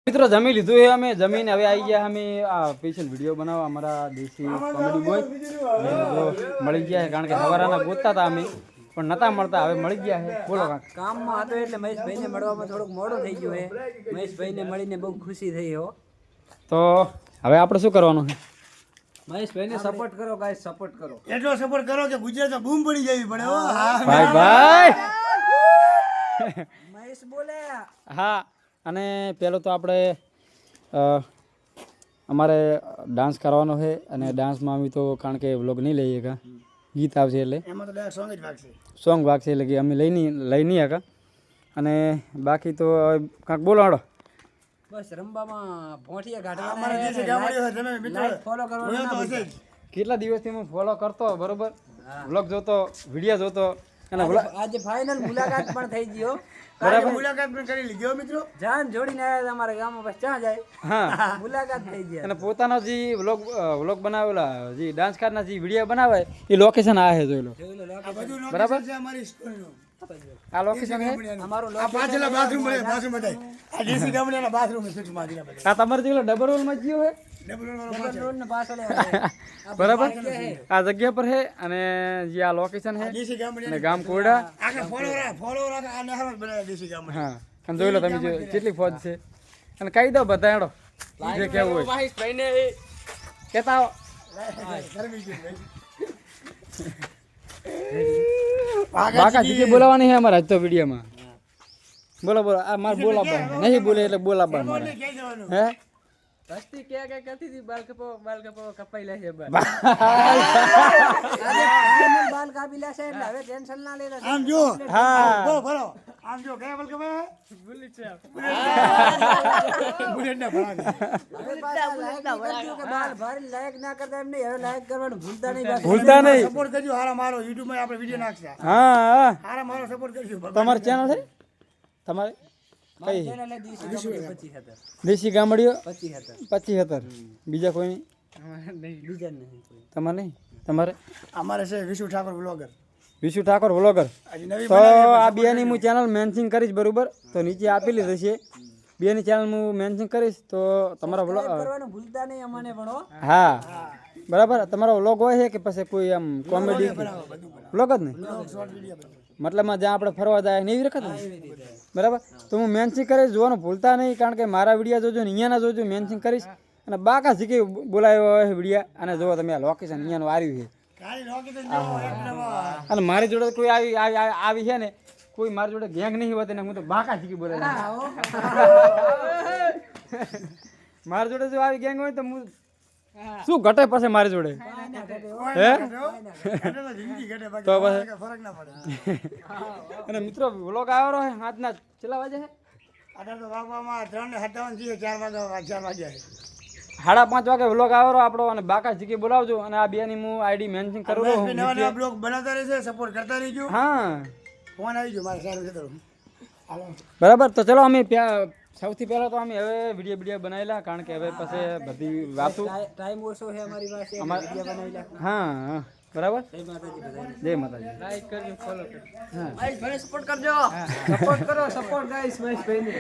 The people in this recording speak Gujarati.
મિત્રો જમી લીધું છે અમે જમીને હવે આવી ગયા અમે આ સ્પેશિયલ વિડીયો બનાવવા અમારા દેશી કોમેડી બોય મળી ગયા છે કારણ કે સવારના ગોતતા હતા અમે પણ નતા મળતા હવે મળી ગયા છે બોલો કામમાં હતો એટલે મહેશભાઈને મળવામાં થોડુંક મોડું થઈ ગયું છે મહેશભાઈને મળીને બહુ ખુશી થઈ હો તો હવે આપણે શું કરવાનું છે મહેશભાઈને સપોર્ટ કરો ગાઈસ સપોર્ટ કરો એટલો સપોર્ટ કરો કે ગુજરાતમાં બૂમ પડી જવી પડે હો ભાઈ ભાઈ મહેશ બોલે હા અને પહેલો તો આપણે અમારે ડાન્સ કરવાનો છે અને ડાન્સમાં અમે તો કારણ કે વ્લોગ નહીં લઈએ કા ગીત આવશે એટલે એમાં તો ડાયરેક્ટ સોંગ જ વાગશે સોંગ વાગશે એટલે કે અમે લઈ નહીં હકા અને બાકી તો કાંક બોલો હાડો બસ રંબામાં ભોંઠિયા અમારા દેશી ગામડીઓ છે તમે મિત્રો ફોલો કરવાનું તો હશે જ. કેટલા દિવસથી હું ફોલો કરતો બરોબર વ્લોગ જોતો વિડીયો જોતો અને આજે ફાઇનલ મુલાકાત પણ થઈ ગયો બરાબર મુલાકાત પણ કરી લીધી હો મિત્રો જાન જોડીને આવ્યા અમારા ગામમાં બસ ક્યાં જાય હા મુલાકાત થઈ ગયા અને પોતાનો જે વ્લોગ બનાવેલા જે ડાન્સ કારના જે વિડીયો બનાવે એ લોકેશન આ છે જોઈ લો જોઈ લો આ બધું બરાબર. લોકેશન છે અમારી સ્કૂલનું આ લોકેશન છે અમારું આ પાછળના બાથરૂમ મળે બાથરૂમ બતાય આ દેશી ગામડીના બાથરૂમ છે ફિક્સ માં દીના આ તમારે જેટલો ડબલ રોલમાં જીયો છે ડબલ વાળો રોડ ને પાછળ બરાબર આ જગ્યા પર છે અને જે આ લોકેશન છે દેશી અને ગામડીના ગામ કોરડા આખા ફોલો રાખ આ નહેર જ બનાવ્યા દેશી ગામડી હા અને જોઈ લો તમે જો કેટલી ફોજ છે અને કહી દો બધા હેડો જે કેવું હોય કેતા આવો. ગરમી છે બાકા જીકે બોલાવાની છે અમારા આજ તો વિડીયોમાં બોલો બોલો આ મારે બોલાવવા નહીં બોલે એટલે બોલાવવા મારે ક્યાં જવાનું હે રસ્તી કે કરતી હતી બાલ કપો કપાઈ લેશે બસ બાલ કાપી લેશે એટલે હવે ટેન્શન ના લે આમ જો હા ભરો આમ જો કયા બલ કમે ભૂલી છે બુલેટ ના ભરા હવે પાછા લાયક નહીં કરજો કે બાલ ભારી લાયક ના કરતા એમ નહીં હવે લાયક કરવાનું ભૂલતા નહીં બસ ભૂલતા નહીં સપોર્ટ કરજો હારા મારો YouTube માં આપણે વિડિયો નાખશે હા હારા મારો સપોર્ટ કરજો તમારી ચેનલ છે તમારે કઈ ચેનલ એ દિવસે 25 દેશી ગામડીઓ 25 75 બીજા કોઈ નહીં બીજા નહીં કોઈ તમારે નહીં તમારે અમારે છે વિશુ ઠાકોર બ્લોગર વિશુ ઠાકોર વ્લોગર આજે નવી તો આ બેની હું ચેનલ મેન્શન કરીશ બરોબર તો નીચે આપેલી રહેશે બેની ચેનલ હું મેન્શન કરીશ તો તમારા વ્લોગ કરવાનું ભૂલતા નહીં અમને પણ હો હા બરાબર તમારો વ્લોગ હોય છે કે પછી કોઈ આમ કોમેડી વ્લોગ જ નહીં શોર્ટ વિડિયો મતલબમાં જ્યાં આપણે ફરવા જાય ને એવી વખત ને બરાબર તો હું મેન્શન કરીશ જોવાનું ભૂલતા નહીં કારણ કે મારા વિડીયો જોજો ને અહીંયાના જોજો મેન્શન કરીશ અને બાકા શીખી બોલાવ્યો હોય વિડીયા અને જોવો તમે આ લોકેશન અહીંયાનું આવ્યું છે ખાલી લોકેશન જો એક નંબર અને મારી જોડે કોઈ આવી છે ને કોઈ મારી જોડે ગેંગ નહીં હોતી ને હું તો બાકા શીખી બોલાવી મારી જોડે જો આવી ગેંગ હોય તો હું શું ઘટે પછી મારી જોડે હે જિંદગી ઘટે તો બાકી પછી ફરક ના પડે અને મિત્રો વ્લોગ આવ્યો છે હાથના કેટલા વાગે છે અત્યારે તો વાગવામાં 3:57 છે 4 વાગ્યા છે 5:30 વાગે વ્લોગ આવ્યો આપણો અને બાકા શીખી બોલાવજો અને આ બેની હું આઈડી મેન્શન કરું નવા છું નવા બ્લોગ બનાવતા રહેશે સપોર્ટ કરતા રહેજો હા ફોન આવી ગયો મારે સારું છે તો હાલો બરાબર તો ચલો અમે સૌથી પહેલા તો અમે હવે વિડીયો બનાવેલા કારણ કે હવે પછી બધી વાતો ટાઈમ ઓછો છે અમારી પાસે વિડિયો બનાવી લે હા હા બરાબર જય માતાજી બધાને જય માતાજી લાઈક કરજો ફોલો કરજો હા મહેશભાઈને સપોર્ટ કરજો સપોર્ટ કરો સપોર્ટ ગાઈસ મહેશભાઈને